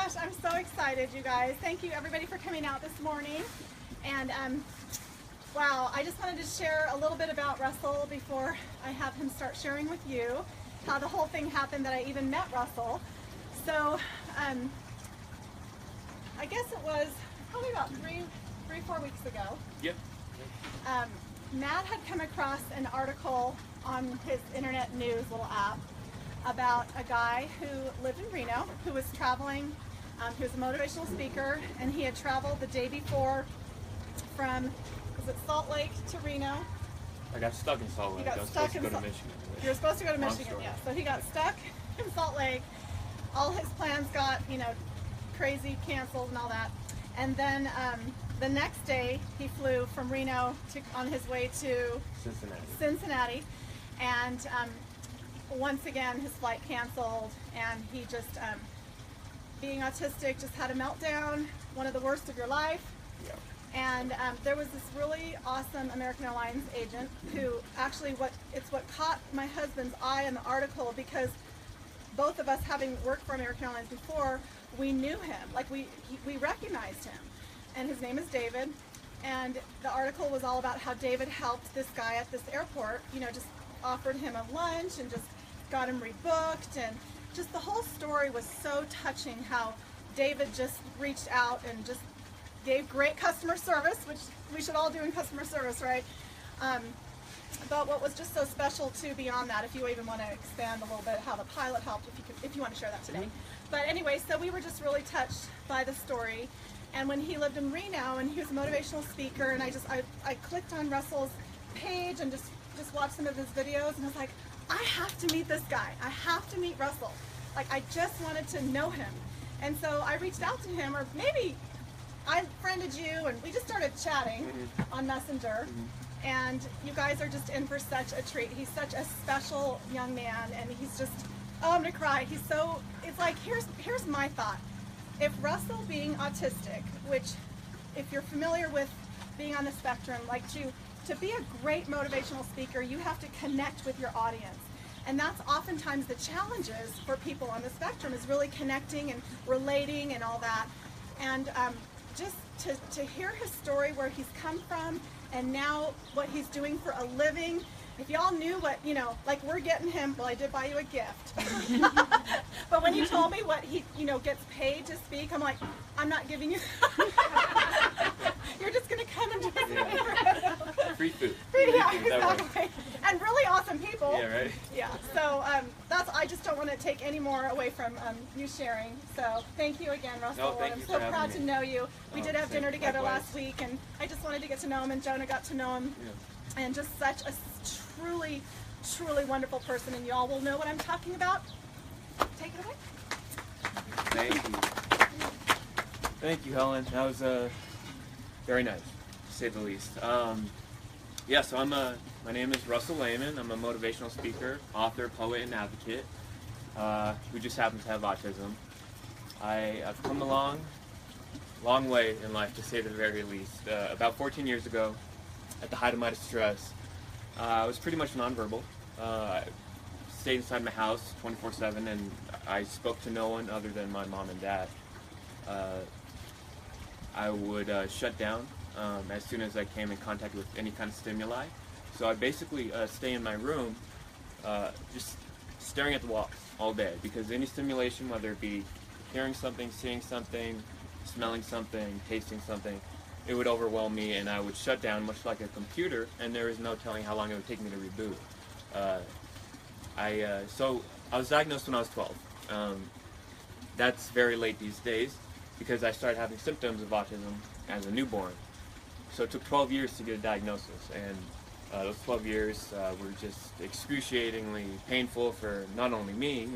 gosh, I'm so excited, you guys. Thank you, everybody, for coming out this morning. And wow, I just wanted to share a little bit about Russell before I have him start sharing with you how the whole thing happened that I even met Russell. So I guess it was probably about 4 weeks ago. Yep. Matt had come across an article on his internet news little app about a guy who lived in Reno, who was traveling. He was a motivational speaker, and he had traveled the day before from, was it Salt Lake to Reno? I got stuck in Salt Lake. I was supposed to go to Michigan. You were supposed to go to Long Michigan, story. yeah. So he got stuck in Salt Lake. All his plans got, crazy canceled and all that. And then the next day, he flew from Reno on his way to Cincinnati. And once again, his flight canceled, and he just, being autistic, just had a meltdown, one of the worst of your life. Yeah. And there was this really awesome American Airlines agent who actually, it's what caught my husband's eye in the article, because both of us, having worked for American Airlines before, we knew him, like we recognized him. And his name is David. And the article was all about how David helped this guy at this airport, just offered him a lunch and just got him rebooked, and just the whole story was so touching, how David just reached out and just gave great customer service, which we should all do in customer service, right? But what was just so special too, beyond that, if you even want to expand a little bit how the pilot helped, if you want to share that today. But anyway, so we were just really touched by the story. And when he lived in Reno, and he was a motivational speaker, and I clicked on Russell's page and just watched some of his videos, and I was like, I have to meet this guy. I have to meet Russell. Like, I just wanted to know him. And so I reached out to him, or maybe I friended you, and we just started chatting on Messenger. And you guys are just in for such a treat. He's such a special young man, and he's just, oh, I'm gonna cry. It's like, here's my thought. If Russell, being autistic, which if you're familiar with being on the spectrum, like to be a great motivational speaker, you have to connect with your audience. And that's oftentimes the challenges for people on the spectrum, is really connecting and relating and all that. And just to hear his story, where he's come from, and now what he's doing for a living. If y'all knew what, like we're getting him, well, I did buy you a gift. But when you told me what he, gets paid to speak, I'm like, I'm not giving you. You're just going to come and do it. Free food. Yeah, exactly. And really awesome people. Yeah, right. Yeah, so I just don't want to take any more away from you sharing. So thank you again, Russell. No, thank I'm you so for proud having to know you. We did have dinner together likewise. last week, and I just wanted to get to know him, and Jonah got to know him. Yeah. And just such a truly, truly wonderful person, and y'all will know what I'm talking about. Take it away. Thank you. Thank you, Helen. That was very nice, to say the least. Yeah, so my name is Russell Lehman. I'm a motivational speaker, author, poet, and advocate who just happens to have autism. I've come a long way in life, to say the very least. About 14 years ago, at the height of my distress, I was pretty much nonverbal. I stayed inside my house 24/7, and I spoke to no one other than my mom and dad. I would shut down as soon as I came in contact with any kind of stimuli. So I basically stay in my room just staring at the wall all day, because any stimulation, whether it be hearing something, seeing something, smelling something, tasting something, it would overwhelm me, and I would shut down much like a computer, and there is no telling how long it would take me to reboot. So I was diagnosed when I was 12. That's very late these days, because I started having symptoms of autism as a newborn. So it took 12 years to get a diagnosis, and those 12 years were just excruciatingly painful for not only me,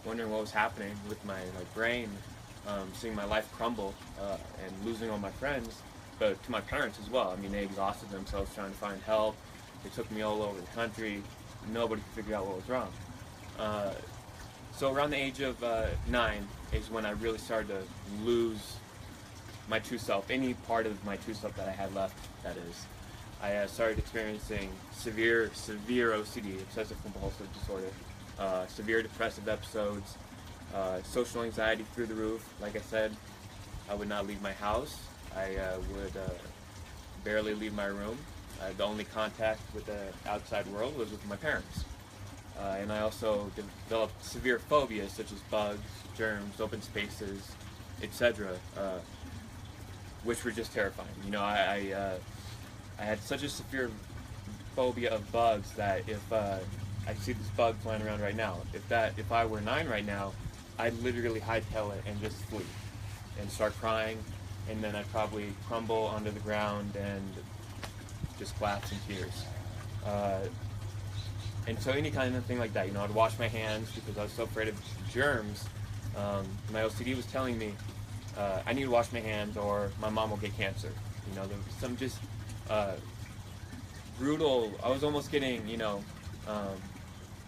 wondering what was happening with my brain, seeing my life crumble and losing all my friends, but to my parents as well. I mean, they exhausted themselves trying to find help. They took me all over the country. Nobody could figure out what was wrong. So around the age of 9 is when I really started to lose my true self, any part of my true self that I had left, that is. I started experiencing severe OCD, obsessive compulsive disorder, severe depressive episodes, Social anxiety through the roof. Like I said, I would not leave my house. I would barely leave my room. The only contact with the outside world was with my parents. And I also developed severe phobias such as bugs, germs, open spaces, etc., which were just terrifying. You know, I had such a severe phobia of bugs that if I see this bug flying around right now, if I were 9 right now, I'd literally hightail it and just flee and start crying, and then I'd probably crumble onto the ground and just collapse in tears. And so any kind of thing like that, you know, I'd wash my hands because I was so afraid of germs. My OCD was telling me I need to wash my hands or my mom will get cancer. You know, there was some just brutal. I was almost getting, you know,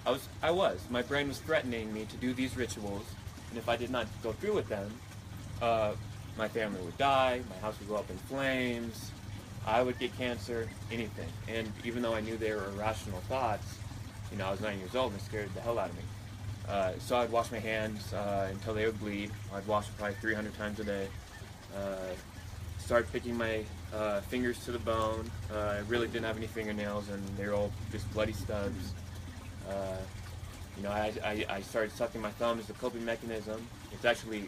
my brain was threatening me to do these rituals, and if I did not go through with them, my family would die, my house would go up in flames, I would get cancer, anything. And even though I knew they were irrational thoughts, you know, I was 9 years old and it scared the hell out of me. So I'd wash my hands until they would bleed. I'd wash them probably 300 times a day. Start picking my fingers to the bone. I really didn't have any fingernails and they were all just bloody stubs. You know, I started sucking my thumb as a coping mechanism. It's actually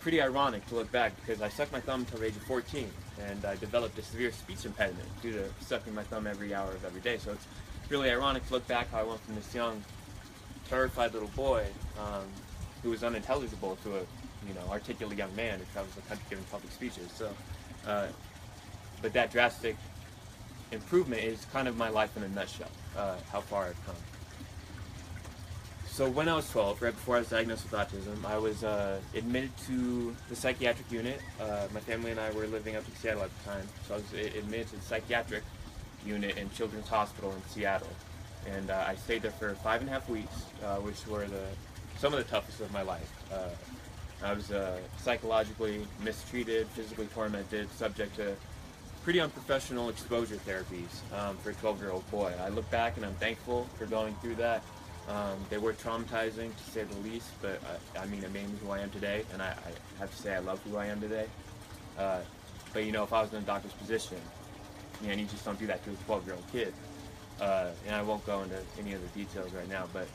pretty ironic to look back because I sucked my thumb until the age of 14 and I developed a severe speech impediment due to sucking my thumb every hour of every day. So it's really ironic to look back how I went from this young, terrified little boy who was unintelligible to a, you know, articulate young man who travels the country giving public speeches. So, but that drastic improvement is kind of my life in a nutshell, how far I've come. So when I was 12, right before I was diagnosed with autism, I was admitted to the psychiatric unit. My family and I were living up in Seattle at the time, so I was admitted to the psychiatric unit in Children's Hospital in Seattle. And I stayed there for 5.5 weeks, which were some of the toughest of my life. I was psychologically mistreated, physically tormented, subject to pretty unprofessional exposure therapies for a 12-year-old boy. I look back and I'm thankful for going through that. They were traumatizing, to say the least, but I mean, it made me who I am today, and I have to say I love who I am today. But you know, if I was in a doctor's position, you know, and you just don't do that to a 12-year-old kid. And I won't go into any of the details right now, but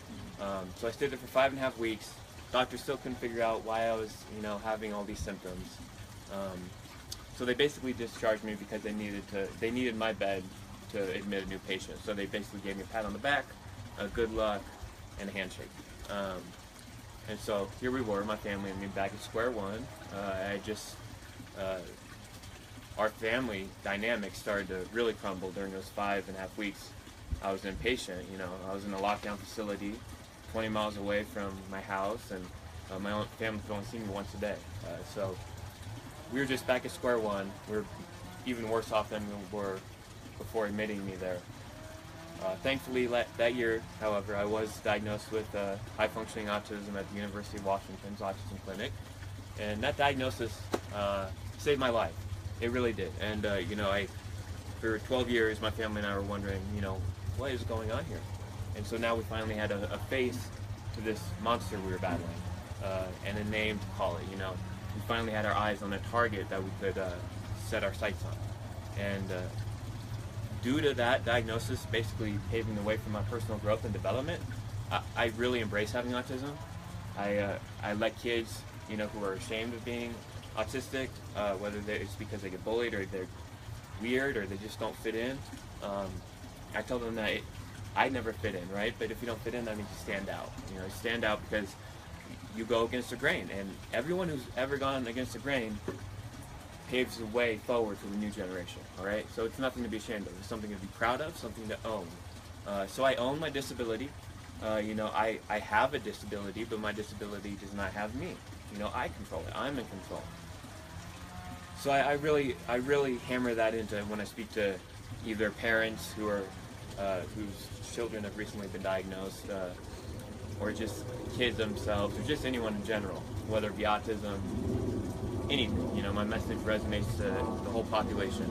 so I stayed there for 5.5 weeks. Doctors still couldn't figure out why I was, you know, having all these symptoms. So they basically discharged me because they needed my bed to admit a new patient. So they basically gave me a pat on the back, good luck, and a handshake. And so here we were, my family and me, back at square one. Our family dynamic started to really crumble during those 5.5 weeks. I was inpatient, you know, I was in a lockdown facility 20 miles away from my house, and my own family could only see me once a day. So we were just back at square one. We were even worse off than we were before admitting me there. Thankfully, that year, however, I was diagnosed with high-functioning autism at the University of Washington's Autism Clinic, and that diagnosis saved my life. It really did. And you know, for 12 years, my family and I were wondering, you know, what is going on here? And so now we finally had a face to this monster we were battling, and a name to call it. You know, we finally had our eyes on a target that we could set our sights on. And due to that diagnosis basically paving the way for my personal growth and development, I really embrace having autism. I let kids, you know, who are ashamed of being autistic, whether it's because they get bullied or they're weird or they just don't fit in, I tell them that I never fit in, right? But if you don't fit in, that means you stand out. You know, stand out because you go against the grain, and everyone who's ever gone against the grain paves the way forward for the new generation, all right? So it's nothing to be ashamed of. It's something to be proud of, something to own. So I own my disability. You know, I have a disability, but my disability does not have me. You know, I control it. I'm in control. So I really hammer that into when I speak to either parents who are whose children have recently been diagnosed, or just kids themselves, or just anyone in general, whether it be autism, anything. You know, my message resonates to the whole population.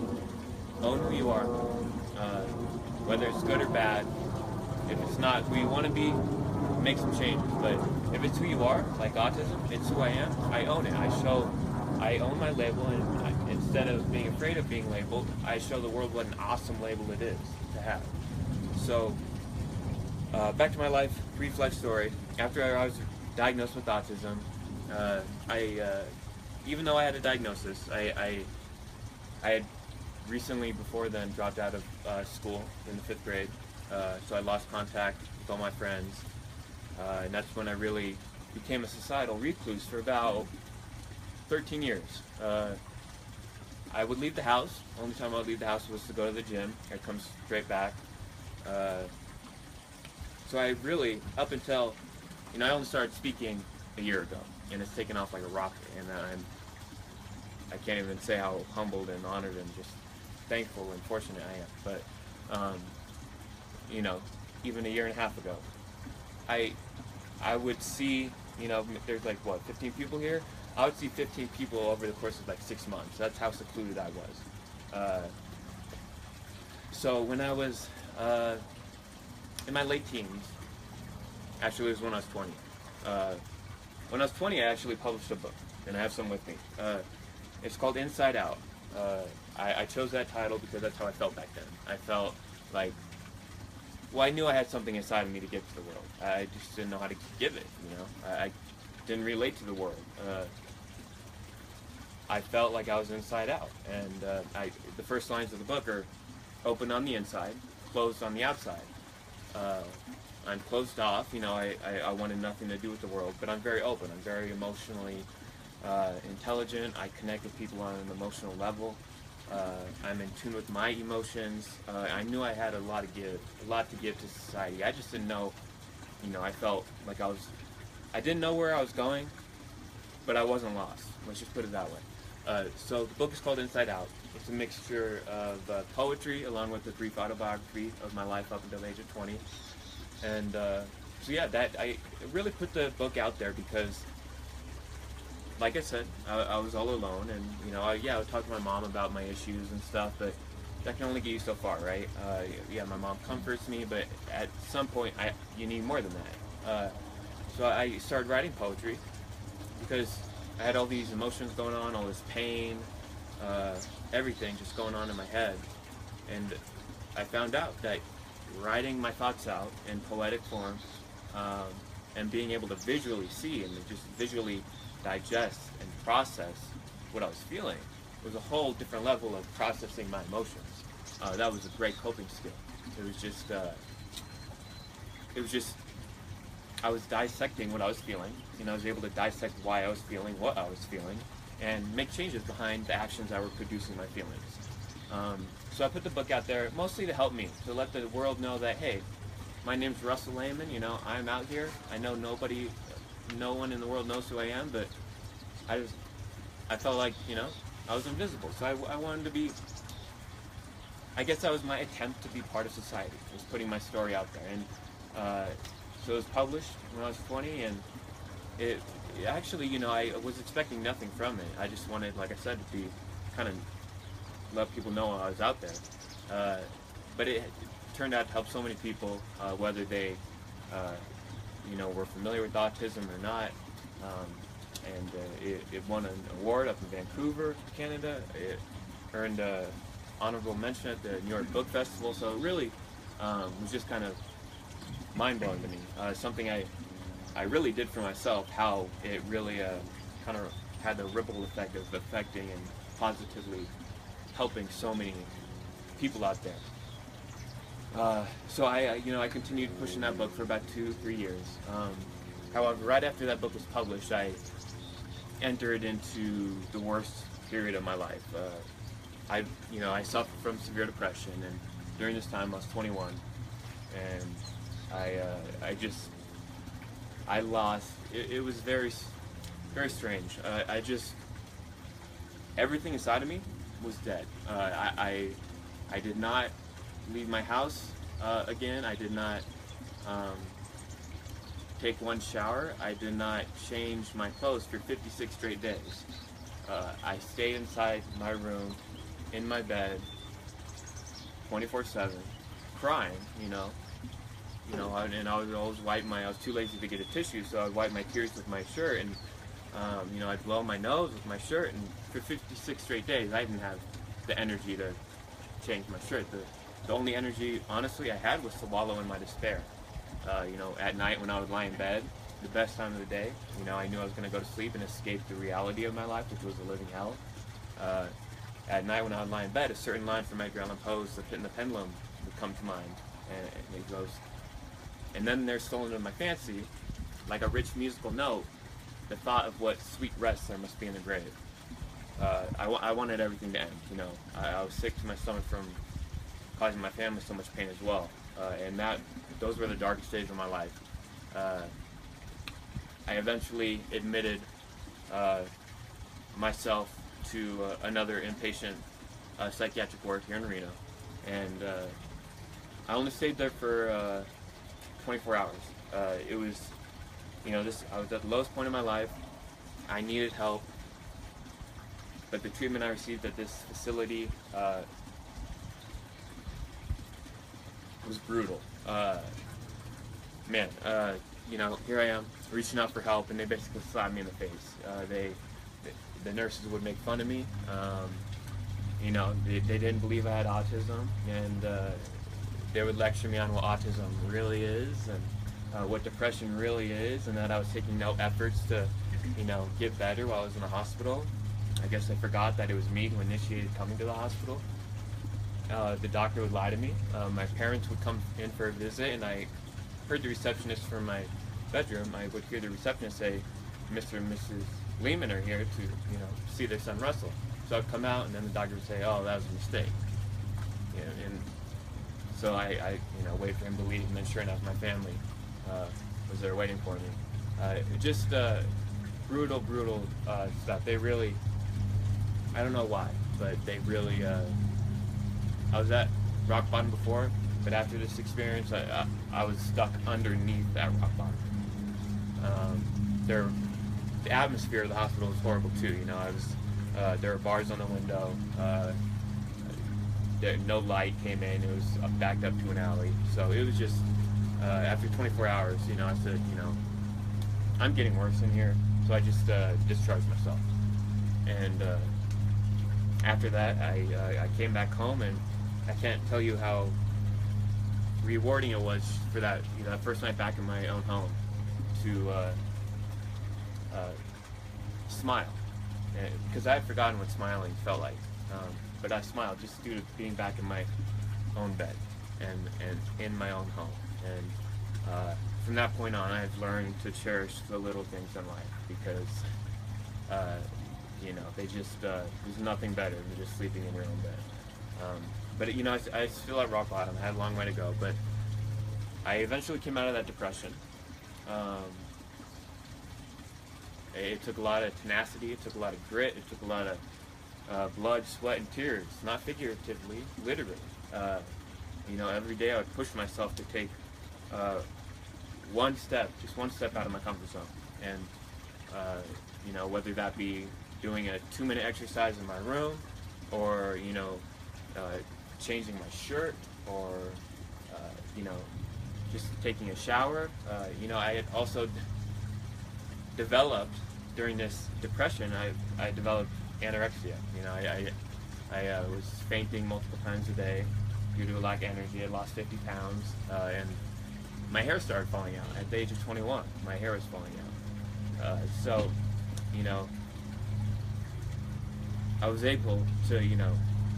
Own who you are, whether it's good or bad. If it's not who you want to be, make some changes, but if it's who you are, like autism, it's who I am. I own it. I own my label, and instead of being afraid of being labeled, I show the world what an awesome label it is to have. So, back to my life, brief life story. After I was diagnosed with autism, even though I had a diagnosis, I had recently before then dropped out of school in the 5th grade, so I lost contact with all my friends, and that's when I really became a societal recluse for about 13 years. I would leave the house. Only time I would leave the house was to go to the gym. I'd come straight back. So I really, up until, I only started speaking a year ago, and it's taken off like a rocket, and I can't even say how humbled and honored and just thankful and fortunate I am. But, even a year and a half ago, I would see, there's like, 15 people here? I would see 15 people over the course of like 6 months. That's how secluded I was. So when I was in my late teens, actually it was when I was 20. When I was 20, I actually published a book, and I have some with me. It's called Inside Out. I chose that title because that's how I felt back then. I felt like, I knew I had something inside of me to give to the world. I just didn't know how to give it, I didn't relate to the world. I felt like I was inside out, and the first lines of the book are open on the inside, closed on the outside. I'm closed off, I wanted nothing to do with the world, but I'm very open. I'm very emotionally intelligent. I connect with people on an emotional level. I'm in tune with my emotions. I knew I had a lot to give to society. I just didn't know, I felt like I didn't know where I was going, but I wasn't lost. Let's just put it that way. So the book is called Inside Out. It's a mixture of poetry along with a brief autobiography of my life up until the age of 20. And I really put the book out there because, like I said, I was all alone, and I would talk to my mom about my issues and stuff, but that can only get you so far, right? My mom comforts me, but at some point, you need more than that. So I started writing poetry because I had all these emotions going on, all this pain, everything just going on in my head, and I found out that writing my thoughts out in poetic form, and being able to visually see and just visually digest and process what I was feeling was a whole different level of processing my emotions. That was a great coping skill. It was just I was dissecting what I was feeling, I was able to dissect why I was feeling what I was feeling, and make changes behind the actions that were producing my feelings. So I put the book out there mostly to help me, to let the world know that, hey, my name's Russell Lehman, I'm out here. I know no one in the world knows who I am, but I felt like, I was invisible. So I wanted to be, I guess that was my attempt to be part of society, was putting my story out there. And so it was published when I was 20, and it actually, I was expecting nothing from it. I just wanted, like I said, to be kind of let people know I was out there. But it turned out to help so many people, whether they, were familiar with autism or not. And it won an award up in Vancouver, Canada. It earned an honorable mention at the New York Book Festival. So it really was just kind of mind-blowing to me. Something I really did for myself, how it really kind of had the ripple effect of affecting and positively helping so many people out there. So I continued pushing that book for about 2-3 years. However, right after that book was published, I entered into the worst period of my life. I suffered from severe depression, and during this time I was 21, and I lost. It was very, very strange. Everything inside of me was dead. I did not leave my house again. I did not take one shower. I did not change my clothes for 56 straight days. I stayed inside my room, in my bed, 24/7, crying, and I would always I was too lazy to get a tissue, so I'd wipe my tears with my shirt, and I'd blow my nose with my shirt, and for 56 straight days, I didn't have the energy to change my shirt. The only energy, honestly, I had was to wallow in my despair. At night when I would lie in bed, the best time of the day, I knew I was going to go to sleep and escape the reality of my life, which was a living hell. At night when I would lie in bed, a certain line from Edgar Allan Poe's The Pit and the Pendulum would come to mind, and it goes, and then there stolen into my fancy, like a rich musical note, the thought of what sweet rest there must be in the grave. I wanted everything to end, I was sick to my stomach from causing my family so much pain as well, and those were the darkest days of my life. I eventually admitted myself to another inpatient psychiatric ward here in Reno, and I only stayed there for 24 hours. It was, I was at the lowest point in my life. I needed help, but the treatment I received at this facility was brutal. Here I am reaching out for help, and they basically slapped me in the face. The nurses would make fun of me. They didn't believe I had autism, and they would lecture me on what autism really is, and what depression really is, and that I was taking no efforts to, get better while I was in the hospital. I guess I forgot that it was me who initiated coming to the hospital. The doctor would lie to me. My parents would come in for a visit, and I heard the receptionist from my bedroom. I would hear the receptionist say, "Mr. and Mrs. Lehman are here to, see their son Russell." So I'd come out, and then the doctor would say, "Oh, that was a mistake." And so I waited for him to leave, and then sure enough, my family was there waiting for me. Just brutal stuff. They really, I don't know why, but they really, I was at rock bottom before, but after this experience, I was stuck underneath that rock bottom. The atmosphere of the hospital was horrible too. There were bars on the window. No light came in. It was backed up to an alley. So it was just, after 24 hours, I said, I'm getting worse in here. So I just discharged myself. And after that, I came back home, and I can't tell you how rewarding it was for that, that first night back in my own home to smile. Because I had forgotten what smiling felt like. But I smiled just due to being back in my own bed and in my own home. And from that point on, I've learned to cherish the little things in life, because they just there's nothing better than just sleeping in your own bed. But I still at rock bottom. I had a long way to go, but I eventually came out of that depression. It took a lot of tenacity. It took a lot of grit. It took a lot of blood, sweat, and tears. Not figuratively, literally. Every day I would push myself to take just one step out of my comfort zone. And whether that be doing a 2-minute exercise in my room, or changing my shirt, or just taking a shower. I had also developed, during this depression, I developed anorexia. I was fainting multiple times a day due to a lack of energy. I lost 50 pounds, and my hair started falling out. At the age of 21, my hair was falling out. I was able to,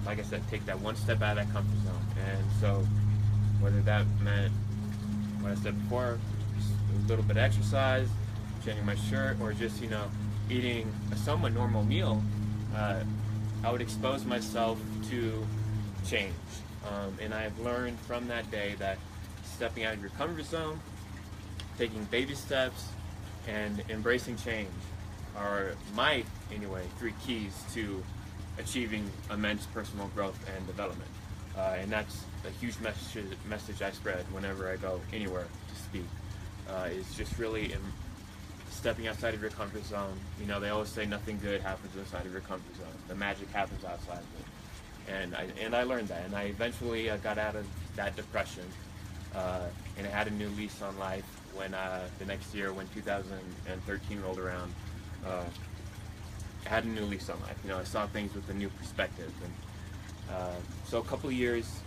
like I said, take that one step out of that comfort zone. And so, whether that meant what I said before, just a little bit of exercise, changing my shirt, or just, eating a somewhat normal meal, I would expose myself to change. And I have learned from that day that stepping out of your comfort zone, taking baby steps, and embracing change are my, 3 keys to achieving immense personal growth and development. And that's a huge message I spread whenever I go anywhere to speak. Is just really stepping outside of your comfort zone. They always say nothing good happens outside of your comfort zone. The magic happens outside of it. And I learned that, and I eventually got out of that depression and I had a new lease on life when the next year, when 2013 rolled around. I had a new lease on life. I saw things with a new perspective, and so a couple of years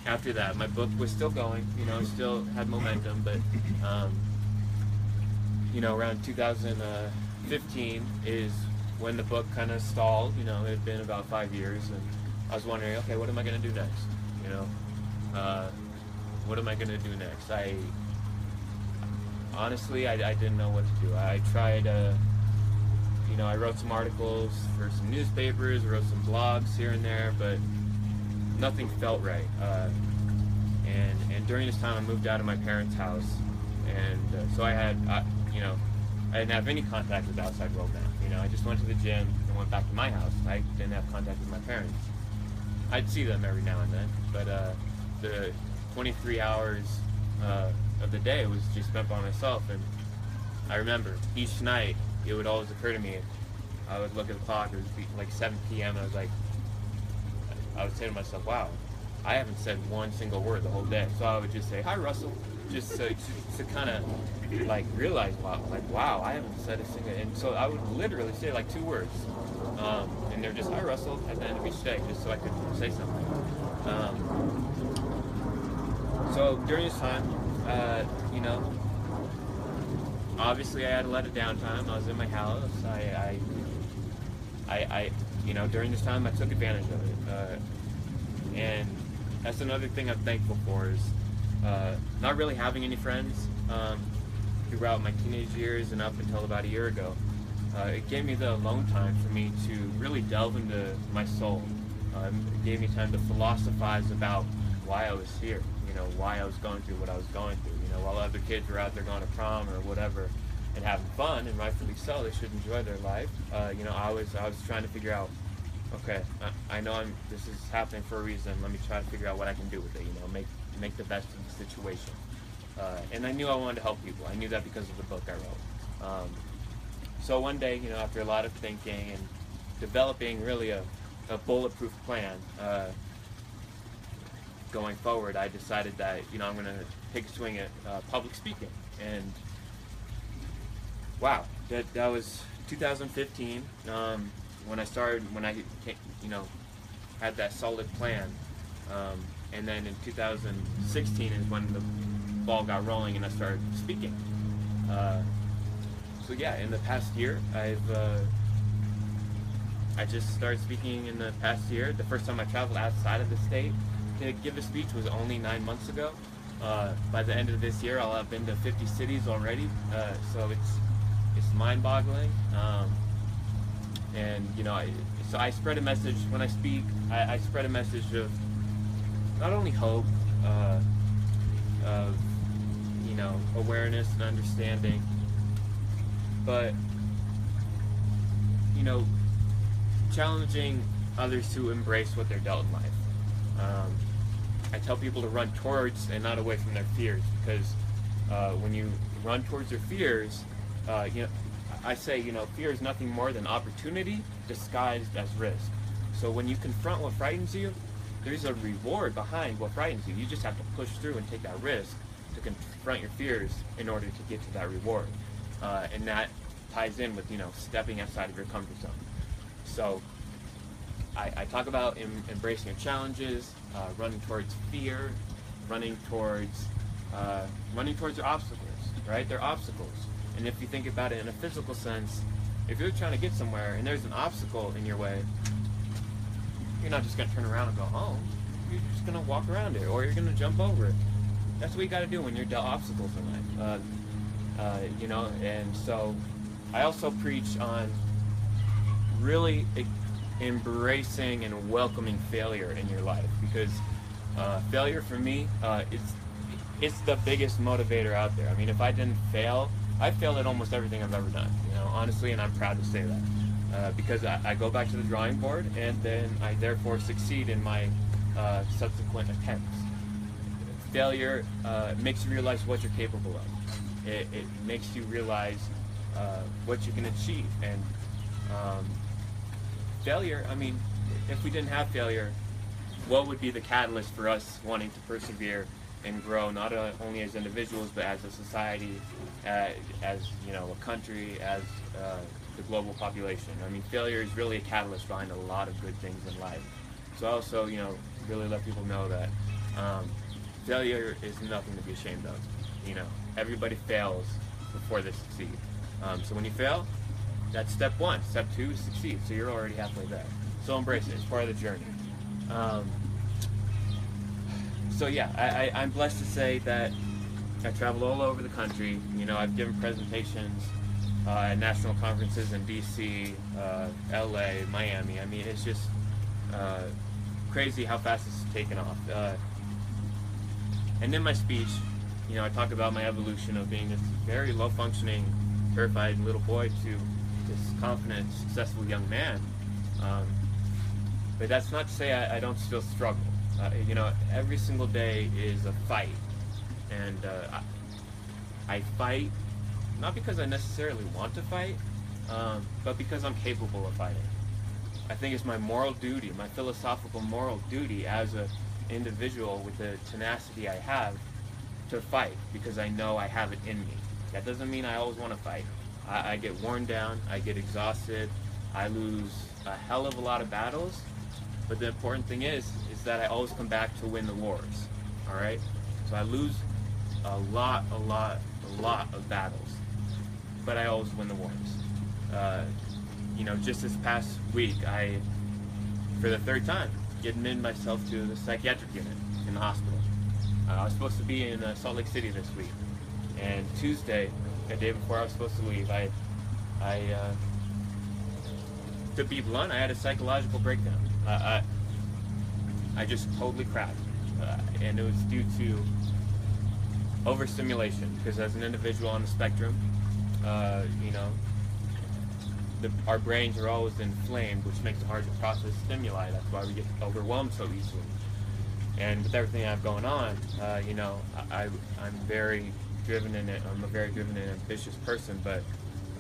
after that, my book was still going. Still had momentum, but around 2015 is when the book kind of stalled. It had been about 5 years, and I was wondering, okay, what am I going to do next? What am I going to do next? Honestly, I didn't know what to do. I tried, I wrote some articles for some newspapers, wrote some blogs here and there, but nothing felt right. And during this time, I moved out of my parents' house, and so I didn't have any contact with the outside world now. I just went to the gym and went back to my house. I didn't have contact with my parents. I'd see them every now and then, but the 23 hours of the day was just spent by myself. And I remember each night it would always occur to me, I would look at the clock, it would be like 7 p.m. and I would say to myself, wow, I haven't said one single word the whole day. So I would just say, hi Russell, just to kind of like realize, wow, I haven't said a single. And so I would literally say like 2 words, and they're just hi Russell at the end of each day, just so I could say something. So during this time, obviously I had a lot of downtime. I was in my house. During this time I took advantage of it, and that's another thing I'm thankful for is not really having any friends throughout my teenage years and up until about a year ago. It gave me the alone time for me to really delve into my soul. It gave me time to philosophize about why I was here, why I was going through what I was going through. While other kids were out there going to prom or whatever and having fun, and rightfully so, they should enjoy their life. I was trying to figure out, okay, I know this is happening for a reason. Let me try to figure out what I can do with it. Make the best of the situation. And I knew I wanted to help people. I knew that because of the book I wrote. So one day, after a lot of thinking and developing really a bulletproof plan going forward, I decided that I'm going to take a swing at public speaking. And wow, that was 2015 when I started. When I had that solid plan, and then in 2016 is when the ball got rolling and I started speaking. So yeah, in the past year, I just started speaking in the past year. The first time I traveled outside of the state to give a speech was only 9 months ago. By the end of this year, I'll have been to 50 cities already. So it's mind-boggling. And so I spread a message when I speak. I spread a message of not only hope, of awareness and understanding, but challenging others to embrace what they're dealt in life. I tell people to run towards and not away from their fears, because when you run towards your fears, I say fear is nothing more than opportunity disguised as risk. So when you confront what frightens you, there's a reward behind what frightens you. You just have to push through and take that risk to confront your fears in order to get to that reward. And that ties in with stepping outside of your comfort zone. So I talk about embracing your challenges, running towards fear, running towards your obstacles, right? They're obstacles. And if you think about it in a physical sense, if you're trying to get somewhere and there's an obstacle in your way, you're not just going to turn around and go home. You're just going to walk around it, or you're going to jump over it. That's what you got to do when you're dealt obstacles in life. And so I also preach on really embracing and welcoming failure in your life, because failure for me, it's the biggest motivator out there. I mean, if I didn't fail, I failed at almost everything I've ever done, honestly, and I'm proud to say that, because I go back to the drawing board, and then I therefore succeed in my subsequent attempts. Failure makes you realize what you're capable of. It makes you realize what you can achieve. And failure, I mean, if we didn't have failure, what would be the catalyst for us wanting to persevere and grow not only as individuals but as a society, as a country, as the global population. I mean, failure is really a catalyst behind a lot of good things in life. So I also, really let people know that failure is nothing to be ashamed of. Everybody fails before they succeed. So when you fail, that's step one. Step two is succeed. So you're already halfway there. So embrace it. It's part of the journey. So yeah, I'm blessed to say that I traveled all over the country. I've given presentations at national conferences in DC, LA, Miami. I mean, it's just crazy how fast this has taken off. And in my speech, I talk about my evolution of being this very low-functioning, terrified little boy to this confident, successful young man. But that's not to say I don't still struggle. Every single day is a fight. And I fight not because I necessarily want to fight, but because I'm capable of fighting. I think it's my moral duty, my philosophical moral duty as an individual with the tenacity I have to fight, because I know I have it in me. That doesn't mean I always want to fight. I get worn down, I get exhausted, I lose a hell of a lot of battles, but the important thing is that I always come back to win the wars, all right? So I lose a lot of battles, but I always win the wars. Just this past week, I, for the third time, admitted myself to the psychiatric unit in the hospital. I was supposed to be in Salt Lake City this week, and Tuesday, the day before I was supposed to leave, to be blunt, I had a psychological breakdown. I just totally cracked, and it was due to overstimulation, because as an individual on the spectrum, our brains are always inflamed, which makes it hard to process stimuli. That's why we get overwhelmed so easily. And with everything I have going on, I'm very driven in it. I'm a very driven and ambitious person, but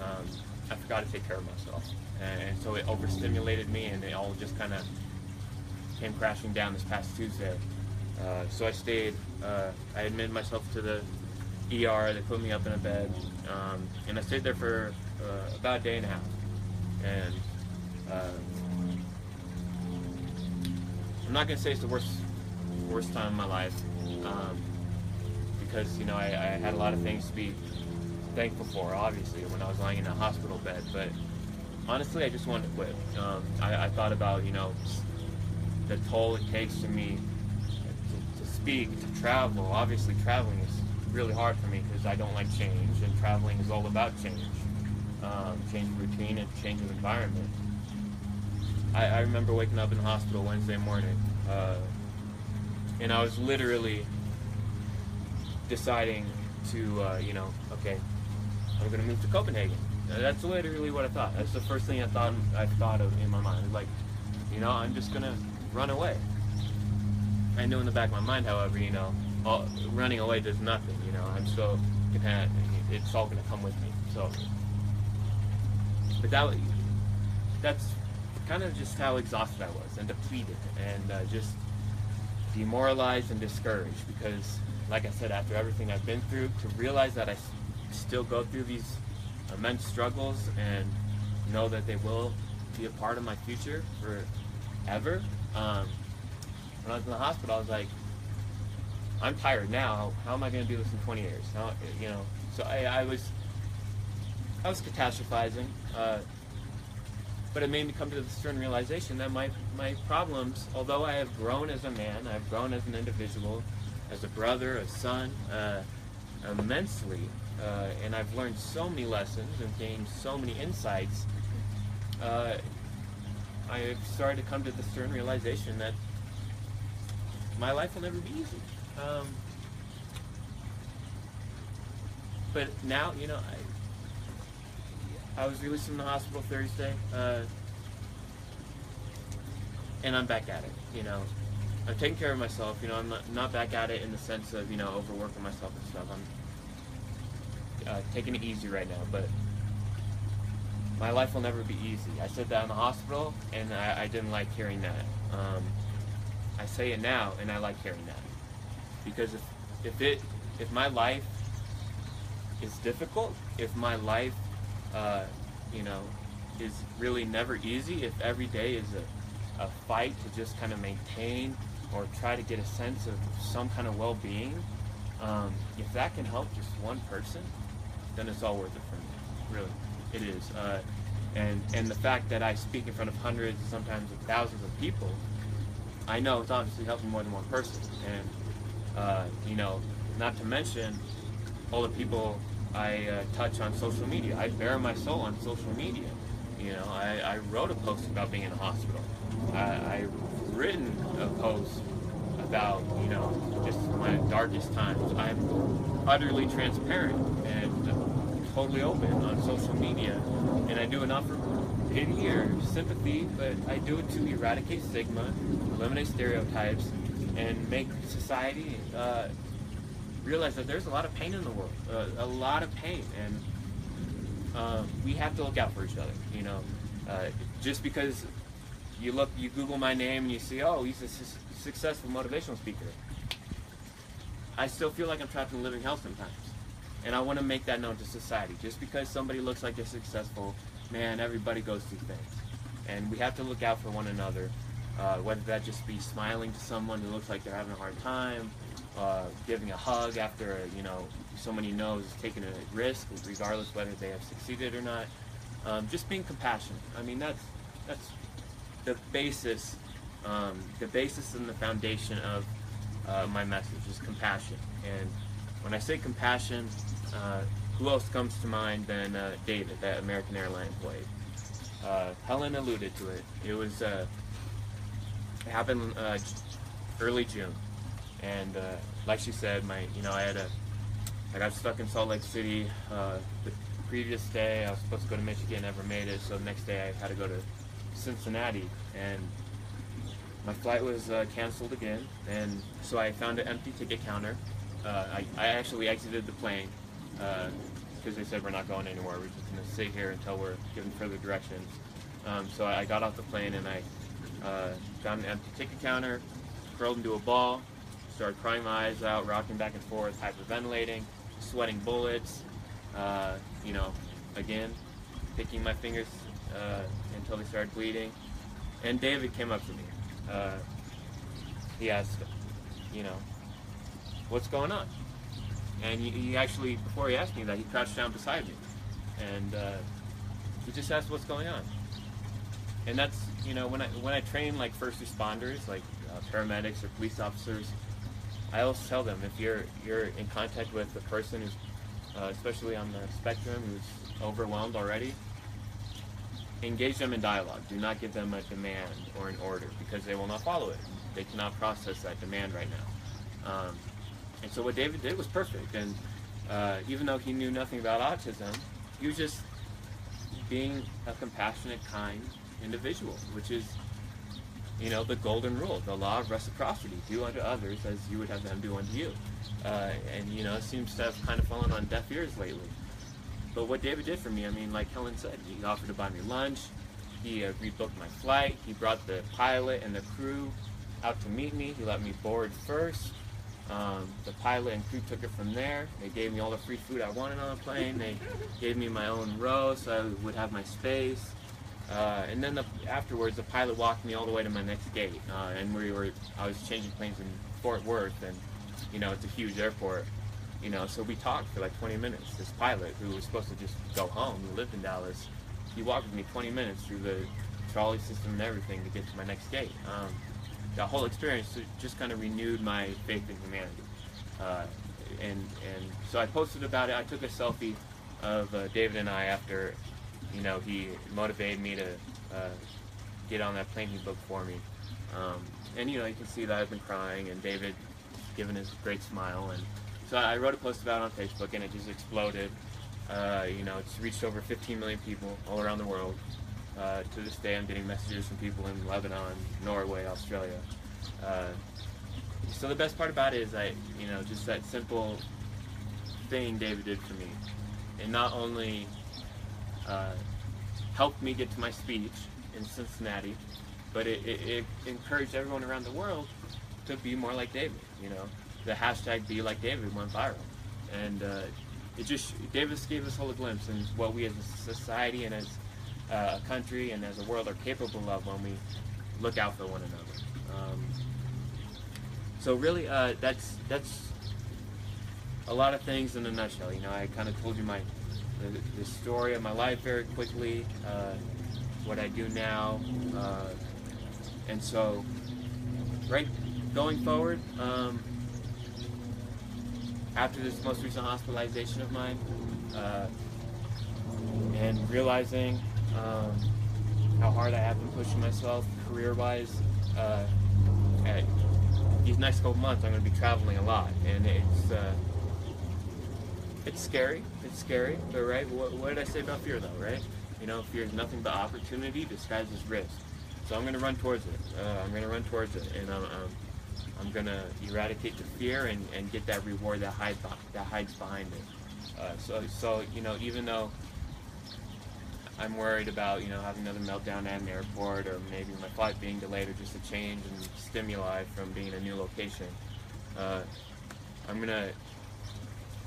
I forgot to take care of myself, and so it overstimulated me, and it all just kind of came crashing down this past Tuesday. So I stayed. I admitted myself to the ER. They put me up in a bed, and I stayed there for about a day and a half. And I'm not gonna say it's the worst time of my life, because I had a lot of things to be thankful for, obviously, when I was lying in a hospital bed. But honestly, I just wanted to quit. I thought about the toll it takes to me to speak, to travel. Obviously, traveling is really hard for me because I don't like change, and traveling is all about change. Change of routine and change of environment. I remember waking up in the hospital Wednesday morning, and I was literally deciding to, okay, I'm going to move to Copenhagen. That's literally what I thought. That's the first thing I thought of in my mind. Like, I'm just going to run away. I knew in the back of my mind, however, running away does nothing. I'm so content. It's all going to come with me. So, but that's kind of just how exhausted I was, and depleted, and just demoralized and discouraged, because, like I said, after everything I've been through, to realize that I still go through these immense struggles and know that they will be a part of my future forever. When I was in the hospital, I was like, I'm tired now. How am I going to do this in 20 years? So I was catastrophizing, but it made me come to the stern realization that my problems, although I have grown as a man, I've grown as an individual, as a brother, a son, immensely, and I've learned so many lessons and gained so many insights. I've started to come to the stern realization that my life will never be easy. But now, I was released from the hospital Thursday, and I'm back at it. I'm taking care of myself. I'm not back at it in the sense of overworking myself and stuff. I'm taking it easy right now, but my life will never be easy. I said that in the hospital, and I didn't like hearing that. I say it now, and I like hearing that, because if my life is difficult, if my life, you know, is really never easy, if every day is a fight to just kind of maintain or try to get a sense of some kind of well-being, if that can help just one person, then it's all worth it for me. Really, it is. And the fact that I speak in front of hundreds, sometimes of thousands of people, I know it's obviously helping more than one person. And you know, not to mention all the people I touch on social media. I bare my soul on social media. You know, I wrote a post about being in a hospital. I've written a post about, you know, just my darkest times. I'm utterly transparent and totally open on social media, and I do it not for pity or sympathy, but I do it to eradicate stigma, eliminate stereotypes, and make society realize that there's a lot of pain in the world, a lot of pain, and we have to look out for each other. You know, just because you Google my name and you see, oh, he's a successful motivational speaker, I still feel like I'm trapped in living hell sometimes, and I want to make that known to society. Just because somebody looks like they're successful, man, everybody goes through things, and we have to look out for one another. Whether that just be smiling to someone who looks like they're having a hard time, giving a hug after, you know, someone you know is taking a risk, regardless whether they have succeeded or not. Just being compassionate. I mean, that's the basis and the foundation of my message is compassion. And when I say compassion, who else comes to mind than David, that American Airlines employee? Helen alluded to it. It happened early June, and like she said, I got stuck in Salt Lake City. The previous day, I was supposed to go to Michigan, never made it. So the next day, I had to go to Cincinnati, and my flight was canceled again. And so I found an empty ticket counter. I actually exited the plane because they said we're not going anywhere. We're just going to sit here until we're given further directions. So I got off the plane and I found an empty ticket counter, curled into a ball, started crying my eyes out, rocking back and forth, hyperventilating, sweating bullets, you know, again, picking my fingers until they started bleeding. And David came up to me. He asked, you know, what's going on? And he actually, before he asked me that, he crouched down beside me. And he just asked what's going on. And that's, you know, when I train like first responders, like paramedics or police officers, I always tell them, if you're in contact with a person who's, especially on the spectrum, who's overwhelmed already, engage them in dialogue. Do not give them a demand or an order, because they will not follow it. They cannot process that demand right now. And so what David did was perfect. And even though he knew nothing about autism, he was just being a compassionate, kind individual, which is, you know, the golden rule, the law of reciprocity. Do unto others as you would have them do unto you. And, you know, it seems to have kind of fallen on deaf ears lately. But what David did for me, I mean, like Helen said, he offered to buy me lunch, he rebooked my flight, he brought the pilot and the crew out to meet me, he let me board first. The pilot and crew took it from there. They gave me all the free food I wanted on the plane. They gave me my own row so I would have my space. And then afterwards, the pilot walked me all the way to my next gate. And I was changing planes in Fort Worth, and, you know, it's a huge airport. You know, so we talked for like 20 minutes. This pilot, who was supposed to just go home, who lived in Dallas, he walked with me 20 minutes through the trolley system and everything to get to my next gate. The whole experience just kind of renewed my faith in humanity. And so I posted about it. I took a selfie of David and I after, you know, he motivated me to get on that plane he booked for me. And, you know, you can see that I've been crying, and David giving his great smile. And so I wrote a post about it on Facebook, and it just exploded. You know, it's reached over 15 million people all around the world. To this day, I'm getting messages from people in Lebanon, Norway, Australia. So the best part about it is you know, just that simple thing David did for me. It not only helped me get to my speech in Cincinnati, but it encouraged everyone around the world to be more like David, you know, the hashtag Be Like David went viral, and Davis gave us all a glimpse in what we as a society and as a country and as a world are capable of when we look out for one another. So really, that's a lot of things in a nutshell. You know, I kind of told you the story of my life very quickly, what I do now, and so going forward, after this most recent hospitalization of mine, and realizing how hard I have been pushing myself career-wise, these next couple months I'm going to be traveling a lot, and it's scary. It's scary, but right, what did I say about fear though, right? You know, fear is nothing but opportunity disguised as risk. So I'm going to run towards it. And I'm going to eradicate the fear and get that reward that hides behind it. So you know, even though I'm worried about, you know, having another meltdown at an airport, or maybe my flight being delayed, or just a change in stimuli from being in a new location, I'm going to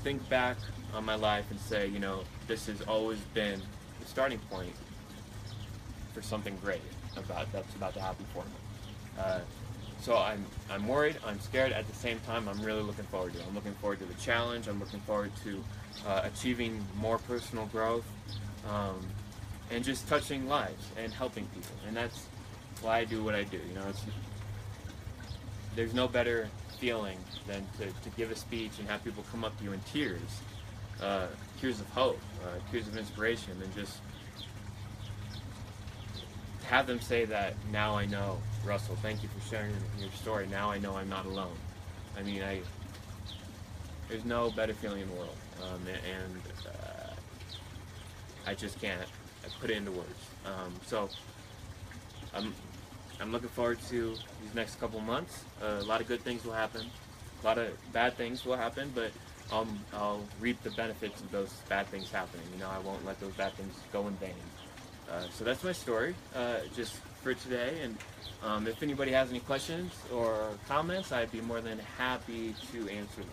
think back on my life and say, you know, this has always been the starting point for something great that's about to happen for me. So I'm worried, I'm scared. At the same time, I'm really looking forward to it. I'm looking forward to the challenge. I'm looking forward to achieving more personal growth, and just touching lives and helping people. And that's why I do what I do. You know, there's no better feeling than to give a speech and have people come up to you in tears of hope, tears of inspiration, and just have them say that, now I know, Russell, thank you for sharing your story. Now I know I'm not alone. I mean, there's no better feeling in the world, and I just can't put it into words. So I'm looking forward to these next couple months. A lot of good things will happen. A lot of bad things will happen, but I'll reap the benefits of those bad things happening. You know, I won't let those bad things go in vain. So that's my story, just for today. And if anybody has any questions or comments, I'd be more than happy to answer them.